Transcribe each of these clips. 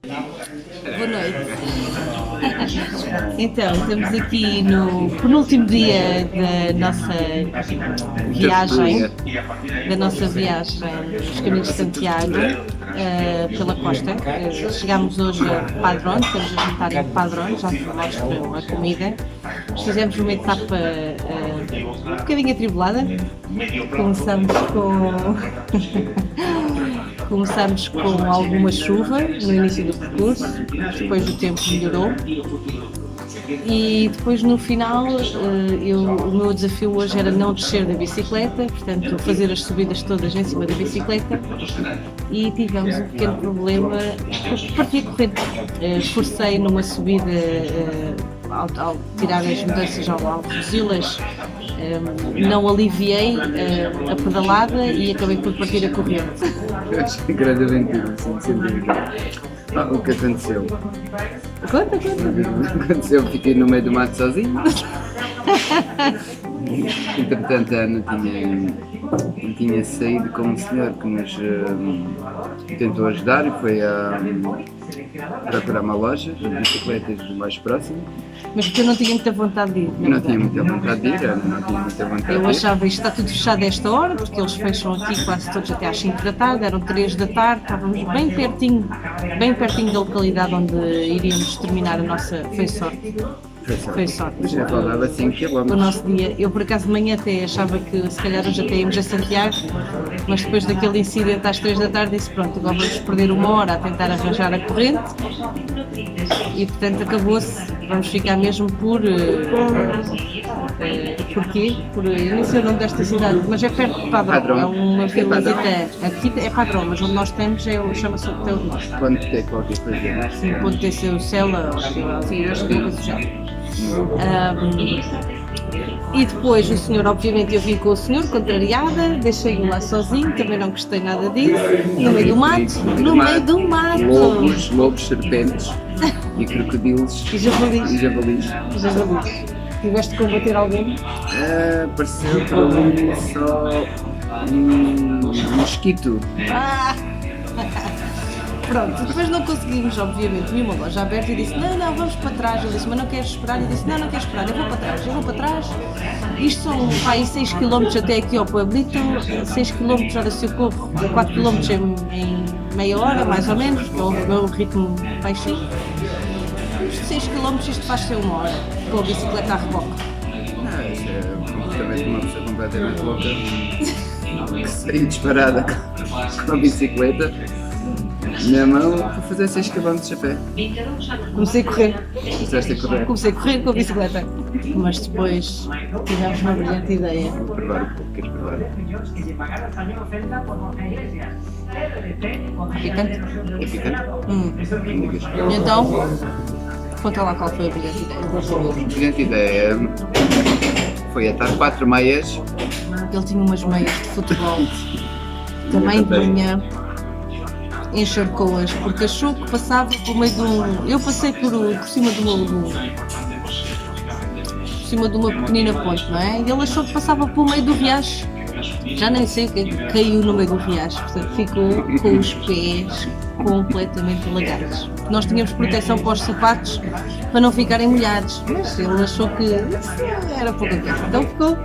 Boa noite. Então, estamos aqui no penúltimo dia da nossa viagem dos Caminhos de Santiago, pela costa. Chegámos hoje a Padrón, estamos a jantar em Padrón, já mostro a comida. Fizemos uma etapa um bocadinho atribulada. Começamos com alguma chuva no início do percurso, depois o tempo melhorou e depois no final o meu desafio hoje era não descer da bicicleta, portanto fazer as subidas todas em cima da bicicleta, e tivemos um pequeno problema, parti a corrente. Esforcei numa subida ao tirar as mudanças, ao reduzi-las. Não aliviei a pedalada e acabei por partir a corrente. Eu achei grande aventura, assim, sem dúvida. O que aconteceu? Conta. O que aconteceu? Fiquei no meio do mato sozinho. Entretanto, a Ana tinha saído com um senhor que nos tentou ajudar e foi a procurar uma loja de bicicletas mais próxima. Mas porque eu não tinha muita vontade de ir. Eu não tinha muita vontade de ir, a Ana não tinha muita vontade de ir. Eu achava isto está tudo fechado a esta hora, porque eles fecham aqui quase todos até às 5 da tarde, eram 3 da tarde, estávamos bem pertinho da localidade onde iríamos terminar a nossa. Foi sorte. Mas já falava 5 km. O nosso dia. Eu por acaso de manhã até achava que se calhar hoje até íamos a Santiago, mas depois daquele incidente às 3 da tarde disse pronto, agora vamos perder uma hora a tentar arranjar a corrente e portanto acabou-se, vamos ficar mesmo por porquê? Eu nem sei o nome desta cidade, mas é perto de Padrón, é uma vilazita, aqui é Padrón, mas onde nós estamos chama-se Hotel do Norte. Ponto T qualquer coisa. Sim, ponto T seu Cela, acho que é coisa já. E depois o senhor, obviamente eu vim com o senhor, contrariada, deixei-o lá sozinho, também não gostei nada disso, no meio do mato. Lobos, serpentes e crocodilos e javalis. Tiveste de combater algum? Pareceu para mim só um mosquito. Pronto, depois não conseguimos, obviamente, vi uma loja aberta e disse, não, vamos para trás. Eu disse, mas não queres esperar? Eu disse, não quero esperar, eu vou para trás. Isto são 6 km até aqui ao Pueblito, 6 km, ora se eu corro 4 km em meia hora, mais ou menos, o meu ritmo baixinho. 6 km isto faz ser 1 hora, com a bicicleta a reboque. Isso é completamente uma pessoa completamente louca que saiu disparada com a bicicleta na mão para fazer 6 km a pé. Comecei a correr. Começaste a correr? Comecei a correr com a bicicleta. Mas depois tivemos uma brilhante ideia. Vou provar um pouco, queres provar? Picante? É picante? Então, conta lá qual foi a brilhante ideia. A brilhante ideia foi atar 4 meias. Ele tinha umas meias de futebol, também de manhã. Encharcou-as porque achou que passava por meio de um. Eu passei por cima de uma pequenina ponte, não é? E ele achou que passava por meio do riacho. Já nem sei o que caiu no meio do riacho, portanto ficou com os pés completamente alagados. Nós tínhamos proteção para os sapatos para não ficarem molhados, mas ele achou que era pouca coisa. Então ficou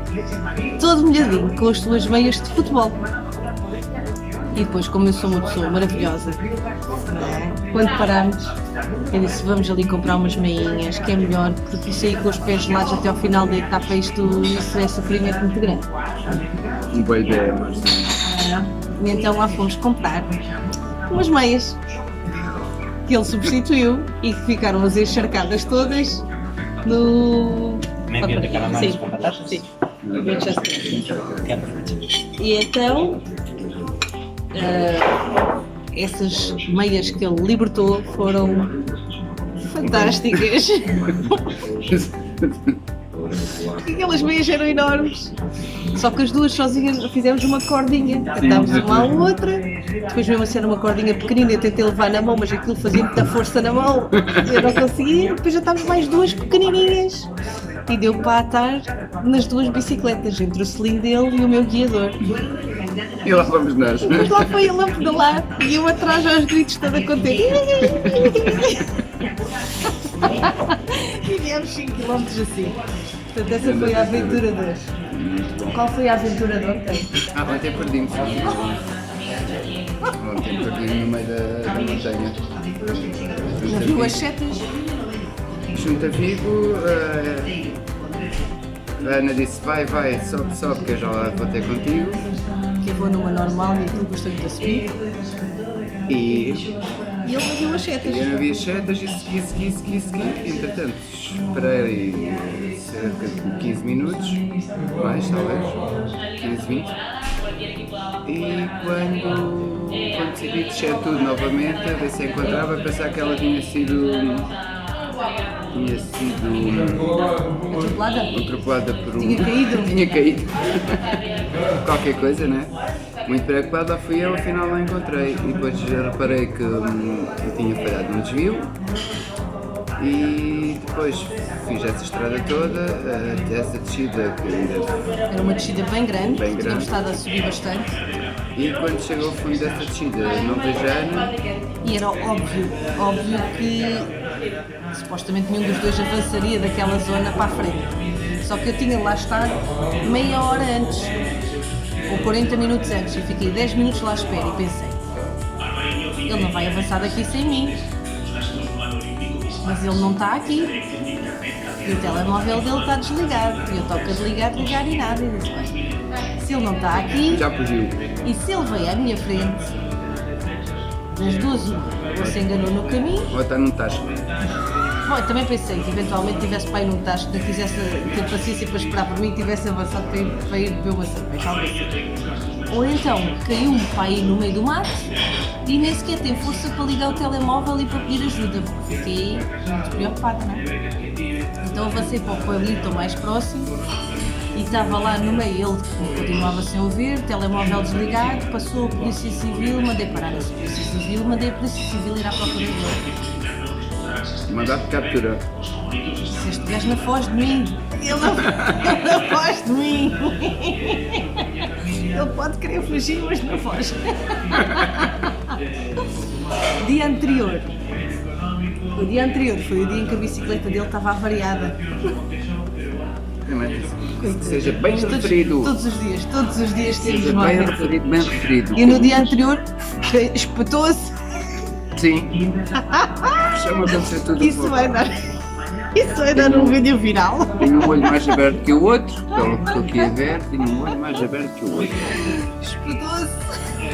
todo molhadinho com as suas meias de futebol. E depois, como eu sou uma pessoa maravilhosa, quando parámos, eu disse, vamos ali comprar umas meinhas, que é melhor, porque isso aí com os pés gelados até ao final da etapa, isso é sofrimento muito grande. Boa ideia, mas... E então lá fomos comprar umas meias, que ele substituiu e que ficaram as encharcadas todas no... Meio de calamares com batatas? Sim. E então... essas meias que ele libertou foram fantásticas. Aquelas meias eram enormes. Só que as duas sozinhas fizemos uma cordinha. Tentámos uma à outra. Depois mesmo assim era uma cordinha pequenina, eu tentei levar na mão, mas aquilo fazia muita força na mão. Eu não conseguia. Depois já estávamos mais duas pequenininhas. E deu para atar nas duas bicicletas, entre o selim dele e o meu guiador. E lá vamos nós. Depois lá foi ele a pedalar e eu atrás aos gritos toda contente. E viemos 5 km assim. Portanto, essa foi a aventura de hoje. Qual foi a aventura de ontem? Ontem perdimos. Ontem perdimos no meio da montanha. Não viu as setas? Junto a Vigo, a Ana disse vai, sobe, que eu já lá vou ter contigo. Que eu vou numa normal e tu gostas de subir. E E ele não viu as setas. eu não vi as setas e segui. Entretanto, esperei cerca de 15 minutos, mais talvez, 15, 20. E quando decidi descer tudo novamente, a ver se encontrava, pensar que ela tinha sido Atropelada? atropelada por um... Tinha caído? Tinha caído. Qualquer coisa, né? Muito preocupada, fui eu, afinal não encontrei. E depois reparei que eu tinha falhado no desvio. E depois fiz essa estrada toda, essa descida que ainda... Era uma descida bem grande, Bem grande. tínhamos estado a subir bastante. E quando chegou ao fundo dessa descida, não vejo a Ana. E era óbvio que supostamente nenhum dos dois avançaria daquela zona para a frente. Só que eu tinha lá estar meia hora antes, ou 40 minutos antes, e fiquei 10 minutos lá à espera e pensei, ele não vai avançar daqui sem mim. Mas ele não está aqui. E o telemóvel dele está desligado. E eu toco a desligar e nada. E disse, bem, se ele não está aqui, Já fugiu. e se ele veio à minha frente, das duas, ou se enganou no caminho. Ou está num tacho. Bom, eu também pensei que eventualmente tivesse pai num tacho, que quisesse ter paciência para esperar por mim e tivesse avançado para ir beber uma cerveja, algo assim. Ou então caiu um pai no meio do mato e nem sequer tem força para ligar o telemóvel e para pedir ajuda, porque fiquei muito preocupada, não é? Então avancei para o pueblito mais próximo e estava lá no meio, ele continuava sem ouvir, telemóvel desligado, passou a Polícia Civil, mandei parar a Polícia Civil, mandei a Polícia Civil ir à procura dele. Mandar-te captura. Se este gajo não foge de mim, ele não foge de mim. Ele pode querer fugir, mas não foge. Dia anterior. O dia anterior foi o dia em que a bicicleta dele estava avariada. Que seja bem referido. Todos os dias temos Seja uma bem aventura. referido, bem referido. E no dia anterior espetou-se. Sim. Chama para ser tudo Isso vai dar um vídeo viral. Tinha um olho mais aberto que o outro, pelo que estou aqui a ver, tinha um olho mais aberto que o outro. Espetou-se.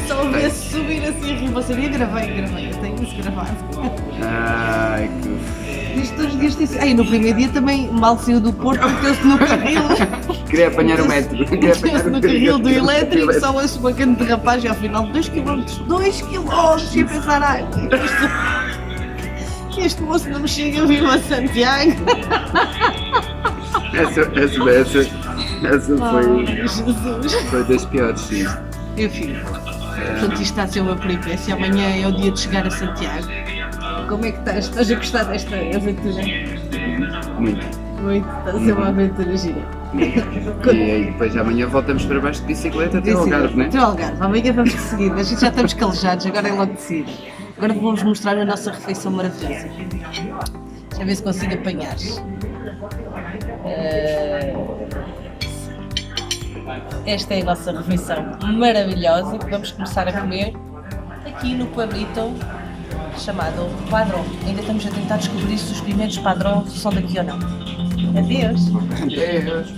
Só vê-se subir assim a rir. Você viu? Gravei, eu tenho isso gravado. Ai, que... Isto todos os dias tem sido. Ai, no primeiro dia também mal saiu do Porto, meteu-se no carril. Queria apanhar o metro. Meteu-se no carril do elétrico, só uma bacana de rapaz e ao final 2 km. 2 km! E a pensar, ai, este moço não me chega vivo a Santiago. Essa Ai, Jesus. foi das piores, sim. Enfim, portanto isto está a ser uma peripécia. Amanhã é o dia de chegar a Santiago. Como é que estás? Estás a gostar desta aventura? Muito. Muito, está a ser uma aventura gira. E aí depois amanhã voltamos para baixo de bicicleta até ao Algarve, não é? Até ao Algarve, amanhã vamos de seguida. A gente já estamos calejados, agora é logo de seguida. Agora vou-vos mostrar a nossa refeição maravilhosa. Deixa eu ver se consigo apanhar. Esta é a nossa refeição maravilhosa que vamos começar a comer aqui no pueblito chamado Padrón. Ainda estamos a tentar descobrir se os pimentos Padrón são daqui ou não. Adeus! Adeus.